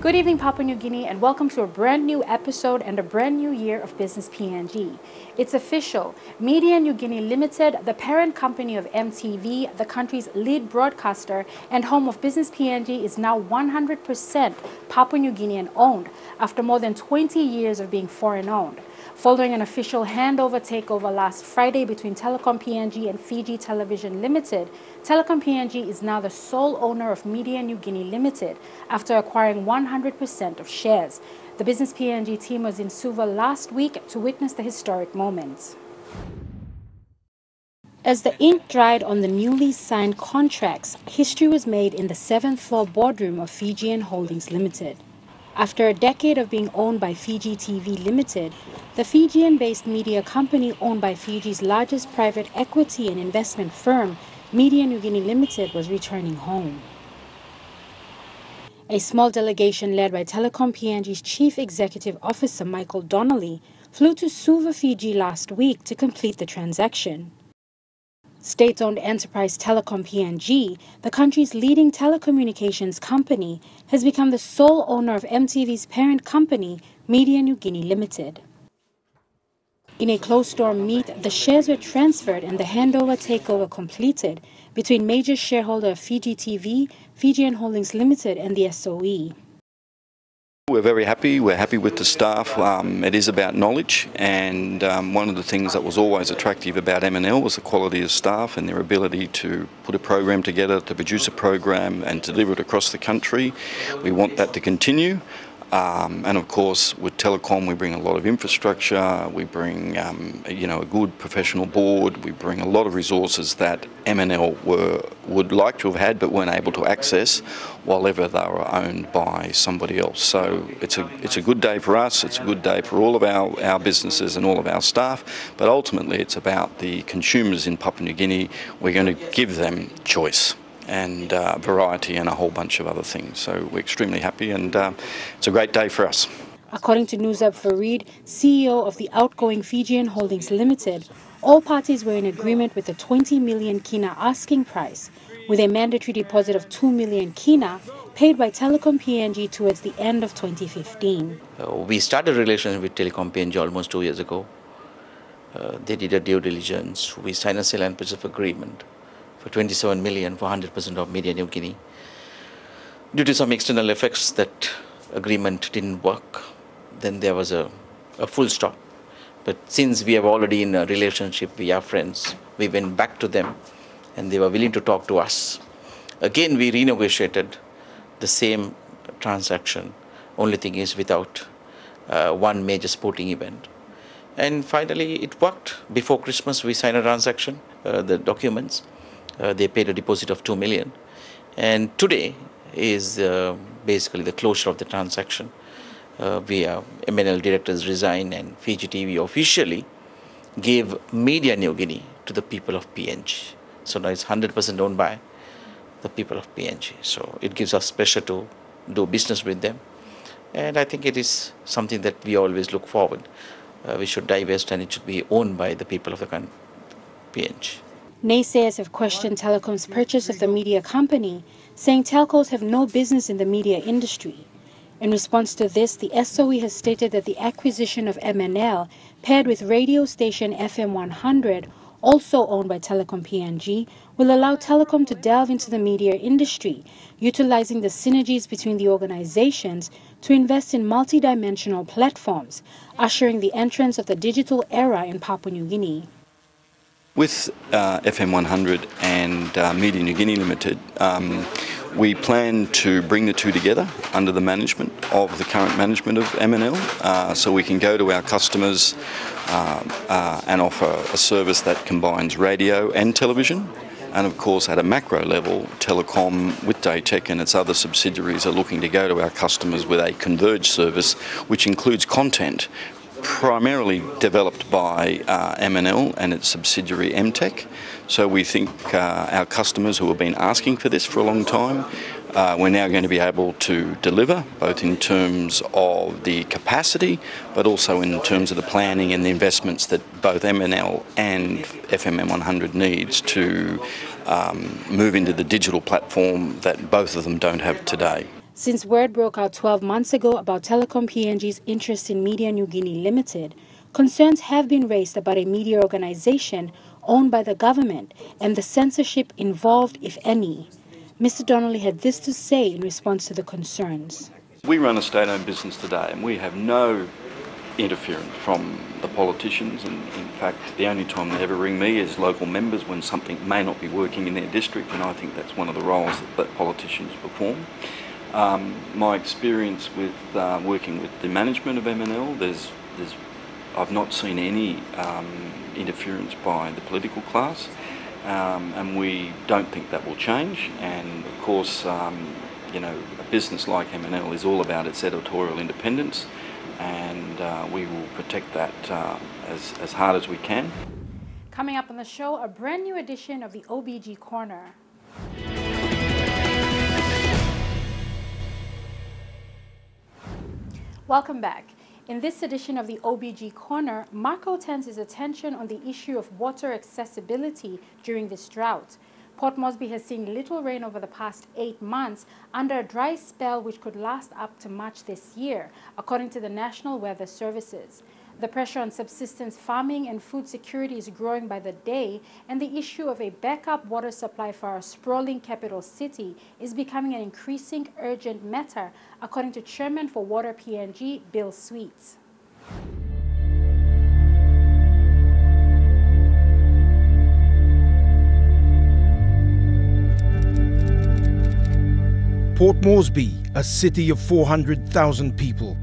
Good evening, Papua New Guinea, and welcome to a brand new episode and a brand new year of Business PNG. It's official. Media Niugini Limited, the parent company of MTV, the country's lead broadcaster and home of Business PNG, is now 100% Papua New Guinean owned after more than 20 years of being foreign owned. Following an official handover takeover last Friday between Telikom PNG and Fiji Television Limited, Telikom PNG is now the sole owner of Media Niugini Limited after acquiring 100% of shares. The Business PNG team was in Suva last week to witness the historic moment. As the ink dried on the newly signed contracts, history was made in the 7th floor boardroom of Fijian Holdings Limited. After a decade of being owned by Fiji TV Limited, the Fijian-based media company owned by Fiji's largest private equity and investment firm, Media Niugini Limited, was returning home. A small delegation led by Telikom PNG's Chief Executive Officer Michael Donnelly flew to Suva, Fiji last week to complete the transaction. State-owned enterprise Telikom PNG, the country's leading telecommunications company, has become the sole owner of MTV's parent company, Media Niugini Limited. In a closed-door meet, the shares were transferred and the handover takeover completed between major shareholder of Fiji TV, Fijian Holdings Limited, and the SOE. We're very happy. We're happy with the staff. It is about knowledge, and one of the things that was always attractive about MNL was the quality of staff and their ability to put a program together, to produce a program and deliver it across the country. We want that to continue. And of course, with Telecom, we bring a lot of infrastructure. We bring, a good professional board. We bring a lot of resources that MNL would like to have had, but weren't able to access, while ever they were owned by somebody else. So it's a good day for us. It's a good day for all of our businesses and all of our staff. But ultimately, it's about the consumers in Papua New Guinea. We're going to give them choice and variety and a whole bunch of other things. So we're extremely happy, and it's a great day for us. According to Nuzab Farid, CEO of the outgoing Fijian Holdings Limited, all parties were in agreement with the 20 million kina asking price, with a mandatory deposit of 2 million kina paid by Telikom PNG towards the end of 2015. We started a relationship with Telikom PNG almost 2 years ago. They did a due diligence. We signed a sale and purchase agreement for 27 million for 100% of Media Niugini. Due to some external effects, that agreement didn't work. Then there was a full stop. But since we are already in a relationship, we are friends, we went back to them and they were willing to talk to us. Again, we renegotiated the same transaction. Only thing is without one major sporting event. And finally, it worked. Before Christmas, we signed a transaction, the documents. They paid a deposit of 2 million. And today is basically the closure of the transaction. MNL directors resigned and Fiji TV officially gave Media Niugini to the people of PNG. So now it's 100% owned by the people of PNG. So it gives us pleasure to do business with them. And I think it is something that we always look forward. We should divest and it should be owned by the people of the PNG. Naysayers have questioned Telecom's purchase of the media company, saying telcos have no business in the media industry. In response to this, the SOE has stated that the acquisition of MNL, paired with radio station FM 100, also owned by Telikom PNG, will allow Telecom to delve into the media industry, utilizing the synergies between the organizations to invest in multidimensional platforms, ushering the entrance of the digital era in Papua New Guinea. With FM 100 and Media Niugini Limited, we plan to bring the two together under the management of the current management of MNL, so we can go to our customers and offer a service that combines radio and television. And of course, at a macro level, Telecom with Daytech and its other subsidiaries are looking to go to our customers with a converged service, which includes content primarily developed by MNL and its subsidiary MTech. So we think our customers who have been asking for this for a long time, we're now going to be able to deliver, both in terms of the capacity, but also in terms of the planning and the investments that both MNL and FM 100 needs to move into the digital platform that both of them don't have today. Since word broke out 12 months ago about Telikom PNG's interest in Media Niugini Limited, concerns have been raised about a media organization owned by the government and the censorship involved, if any. Mr. Donnelly had this to say in response to the concerns. We run a state-owned business today and we have no interference from the politicians, and in fact the only time they ever ring me is local members when something may not be working in their district, and I think that's one of the roles that politicians perform. My experience with working with the management of MNL, I've not seen any interference by the political class, and we don't think that will change. And of course, you know, a business like MNL is all about its editorial independence, and we will protect that as hard as we can. Coming up on the show, a brand new edition of the OBG Corner. Welcome back. In this edition of the OBG Corner, Marco turns his attention on the issue of water accessibility during this drought. Port Moresby has seen little rain over the past 8 months under a dry spell which could last up to March this year, according to the National Weather Services. The pressure on subsistence farming and food security is growing by the day, and the issue of a backup water supply for our sprawling capital city is becoming an increasing urgent matter, according to Chairman for Water PNG, Bill Sweets. Port Moresby, a city of 400,000 people.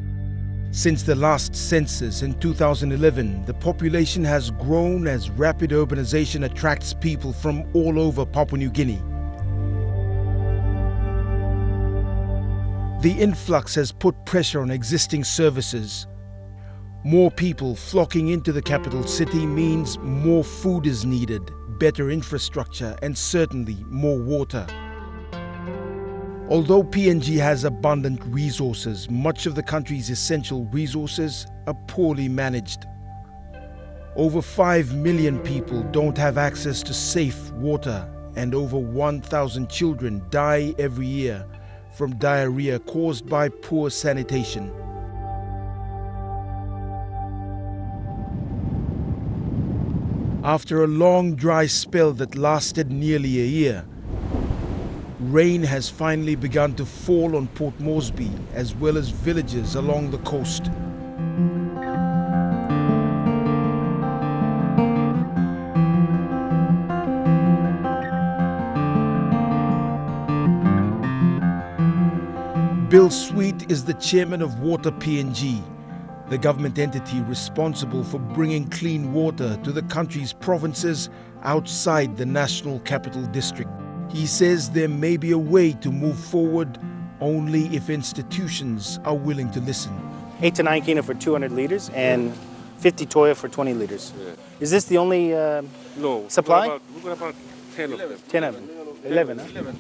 Since the last census in 2011, the population has grown as rapid urbanization attracts people from all over Papua New Guinea. The influx has put pressure on existing services. More people flocking into the capital city means more food is needed, better infrastructure, and certainly more water. Although PNG has abundant resources, much of the country's essential resources are poorly managed. Over 5 million people don't have access to safe water, and over 1,000 children die every year from diarrhea caused by poor sanitation. After a long dry spell that lasted nearly a year, rain has finally begun to fall on Port Moresby as well as villages along the coast. Bill Sweet is the chairman of Water PNG, the government entity responsible for bringing clean water to the country's provinces outside the National Capital District. He says there may be a way to move forward only if institutions are willing to listen. 8 to 9 kina for 200 liters and 50 toya for 20 liters. Yeah. Is this the only no, supply? We've got about 10 of them. 10 of them. 11, huh? 11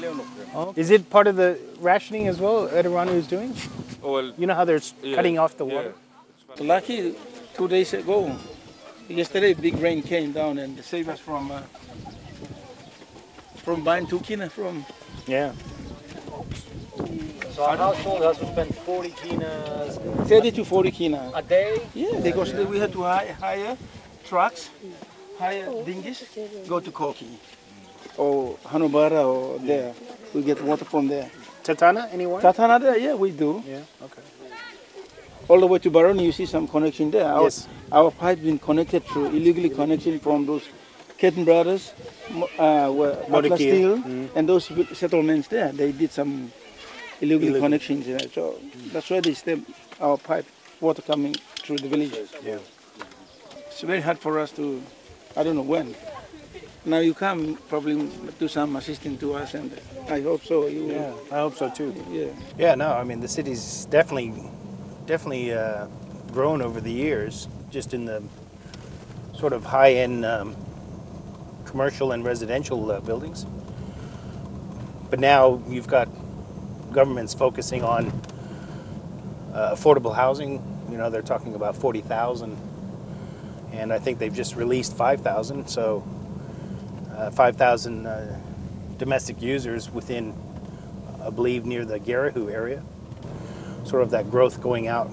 of them. Oh. Is it part of the rationing as well, Edirani is doing? Oh, well, you know how they're cutting off the water? Yeah. Lucky 2 days ago, yesterday big rain came down and saved us from buying 2 kina from. Yeah. So our household has to spend 40 kinas. 30 to 40 kina. A day? Yeah, because we had to hire trucks, hire dinghies, go to Koki or Hanubara or there. We get water from there. Tatana, anyone? Tatana there, yeah, we do. Yeah, okay. All the way to Baroni, you see some connection there. Yes. Our pipe been connected through illegally connection from those Ketten brothers, Atlas Steel, and those settlements there. They did some illegal connections there. So that's why they stem our pipe water coming through the villages. Yeah. It's very hard for us to, I don't know when. Now you come probably do some assisting to us, and I hope so. Yeah, I hope so too. Yeah. Yeah, no, I mean the city's definitely grown over the years, just in the sort of high-end commercial and residential buildings. But now you've got governments focusing on affordable housing. You know, they're talking about 40,000, and I think they've just released 5,000. So 5,000 domestic users within I believe near the Garahu area, sort of that growth going out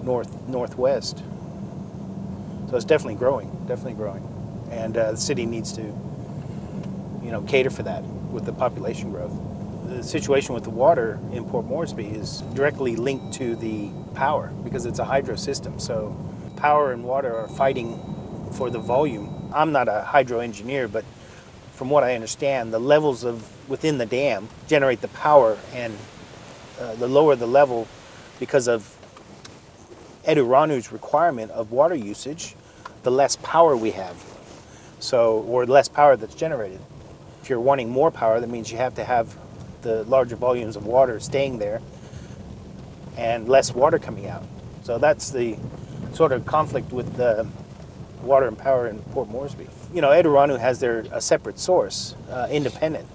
northwest. So it's definitely growing, and the city needs to, cater for that with the population growth. The situation with the water in Port Moresby is directly linked to the power because it's a hydro system. So power and water are fighting for the volume. I'm not a hydro engineer, but from what I understand, the levels within the dam generate the power, and the lower the level, because of Eduranu's requirement of water usage, the less power we have. Or less power that's generated. If you're wanting more power, that means you have to have the larger volumes of water staying there and less water coming out. So that's the sort of conflict with the water and power in Port Moresby. Eduranu has a separate source, independent.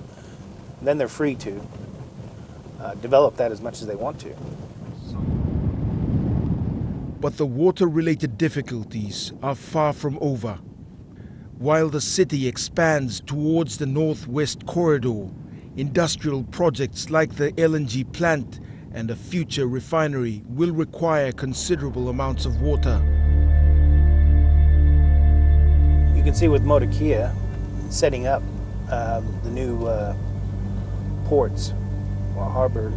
And then they're free to develop that as much as they want to. But the water-related difficulties are far from over. While the city expands towards the northwest corridor, industrial projects like the LNG plant and a future refinery will require considerable amounts of water. You can see with Motor Kia setting up the new ports or harbor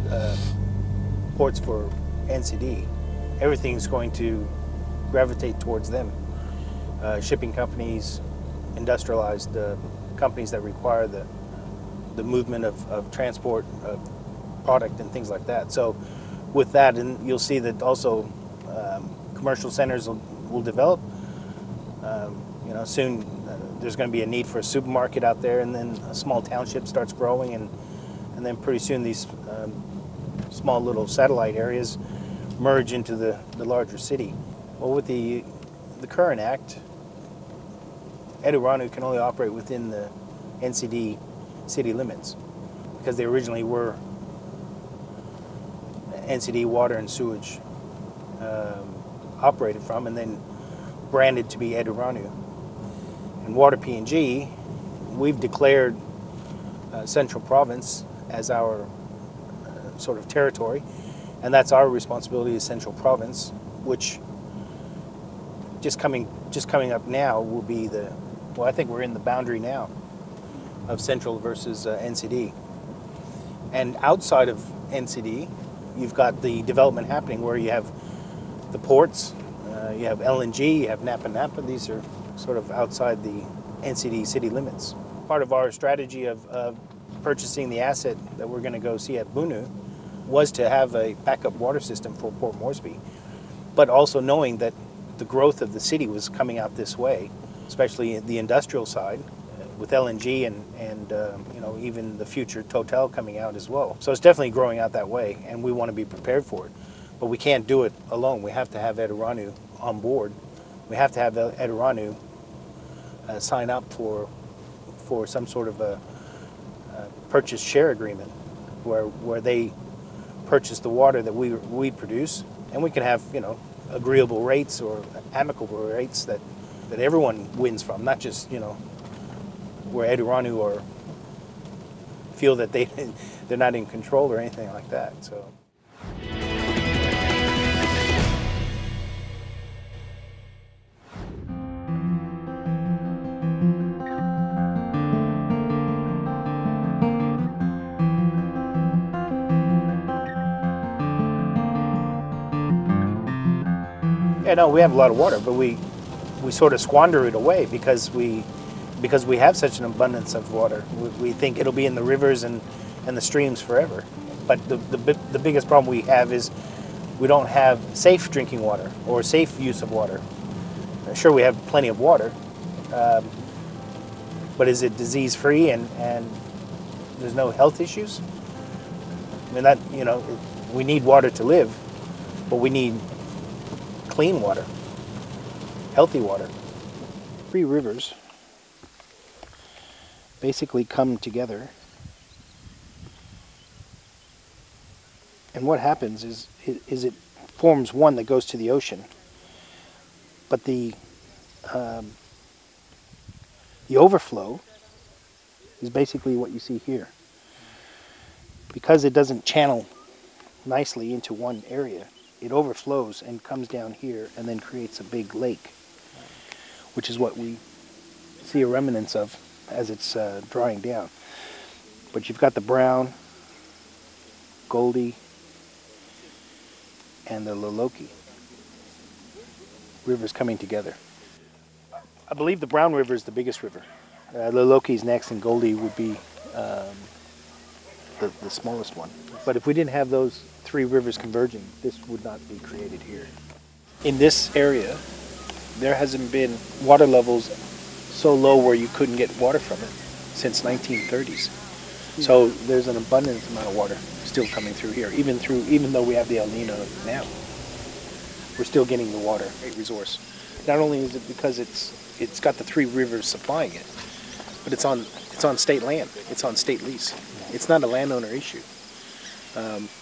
ports for NCD, everything's going to gravitate towards them. Shipping companies, industrialized companies that require the movement of transport of product and things like that. So with that, and you'll see that also commercial centers will develop. Soon there's going to be a need for a supermarket out there, and then a small township starts growing, and then pretty soon these small little satellite areas merge into the larger city. Well, with the current act, Eduranu can only operate within the NCD city limits because they originally were NCD water and sewage operated from, and then branded to be Eduranu. And Water PNG, we've declared Central Province as our sort of territory, and that's our responsibility as Central Province, which just coming up now will be I think we're in the boundary now of Central versus NCD. And outside of NCD, you've got the development happening where you have the ports, you have LNG, you have Napa. These are sort of outside the NCD city limits. Part of our strategy of purchasing the asset that we're going to go see at Bunu was to have a backup water system for Port Moresby, but also knowing that the growth of the city was coming out this way, especially the industrial side, with LNG and even the future Total coming out as well. So it's definitely growing out that way, and we want to be prepared for it. But we can't do it alone. We have to have Eduranu on board. We have to have Eduranu sign up for some sort of a purchase share agreement where they purchase the water that we produce, and we can have agreeable rates or amicable rates that everyone wins from, not just where Eduranu or feel that they're not in control or anything like that. So. Yeah, no, we have a lot of water, but we sort of squander it away because we have such an abundance of water. We think it'll be in the rivers and the streams forever. But the biggest problem we have is we don't have safe drinking water or safe use of water. Sure, we have plenty of water, but is it disease-free and there's no health issues? I mean, we need water to live, but we need clean water, healthy water. 3 rivers basically come together, and what happens is it forms one that goes to the ocean, but the overflow is basically what you see here. because it doesn't channel nicely into one area, it overflows and comes down here and then creates a big lake, which is what we see a remnants of as it's drying down. But you've got the Brown, Goldie, and the Loloki rivers coming together. I believe the Brown River is the biggest river. Loloki is next, and Goldie would be the smallest one. But if we didn't have those three rivers converging, this would not be created here. In this area, there hasn't been water levels so low where you couldn't get water from it since 1930s. So there's an abundant amount of water still coming through here, even though we have the El Nino now. We're still getting the water, great resource. Not only is it because it's got the three rivers supplying it, but it's on state land. It's on state lease. It's not a landowner issue.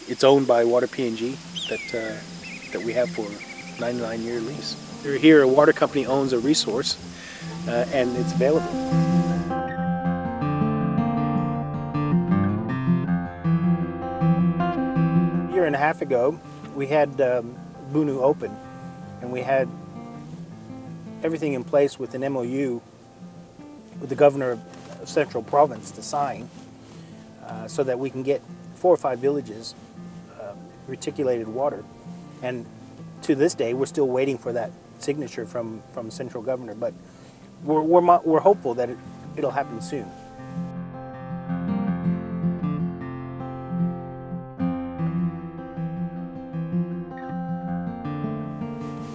It's owned by Water PNG that we have for 99-year lease. Here, a water company owns a resource, and it's available. A year and a half ago, we had Bunu open, and we had everything in place with an MOU with the governor of Central Province to sign so that we can get 4 or 5 villages reticulated water. And to this day, we're still waiting for that signature from Central Governor, but we're hopeful that it'll happen soon.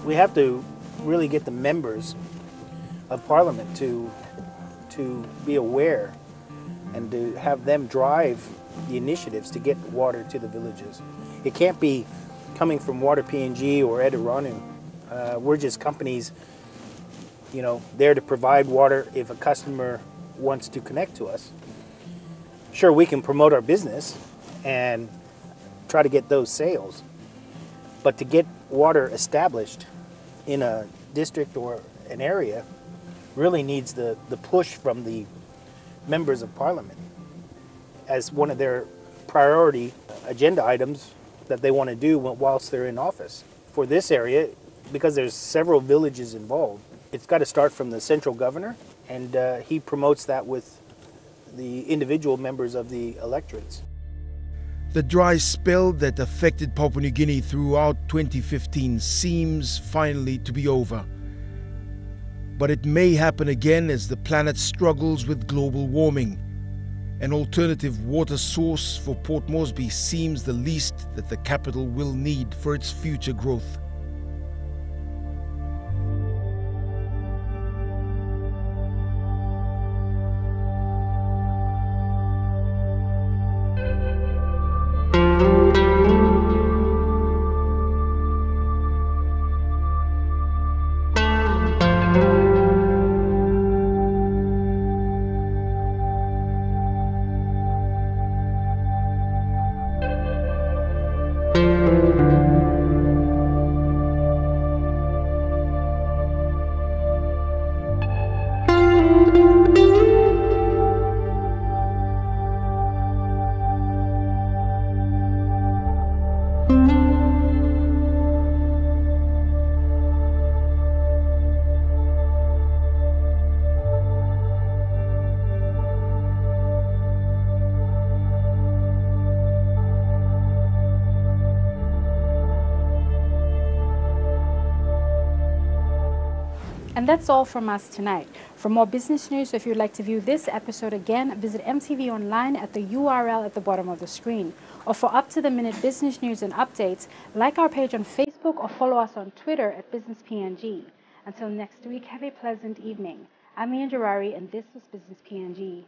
We have to really get the members of Parliament to be aware and to have them drive the initiatives to get water to the villages. It can't be coming from Water PNG or Edironu. We're just companies, there to provide water if a customer wants to connect to us. Sure, we can promote our business and try to get those sales, but to get water established in a district or an area really needs the push from the members of Parliament as one of their priority agenda items that they want to do whilst they're in office. For this area, because there's several villages involved, it's got to start from the central governor, and he promotes that with the individual members of the electorates. The dry spell that affected Papua New Guinea throughout 2015 seems finally to be over. But it may happen again as the planet struggles with global warming. An alternative water source for Port Moresby seems the least that the capital will need for its future growth. And that's all from us tonight. For more business news, if you'd like to view this episode again, visit MTV Online at the URL at the bottom of the screen. Or for up-to-the-minute business news and updates, like our page on Facebook or follow us on Twitter at Business PNG. Until next week, have a pleasant evening. I'm Ian Jarari, and this was Business PNG.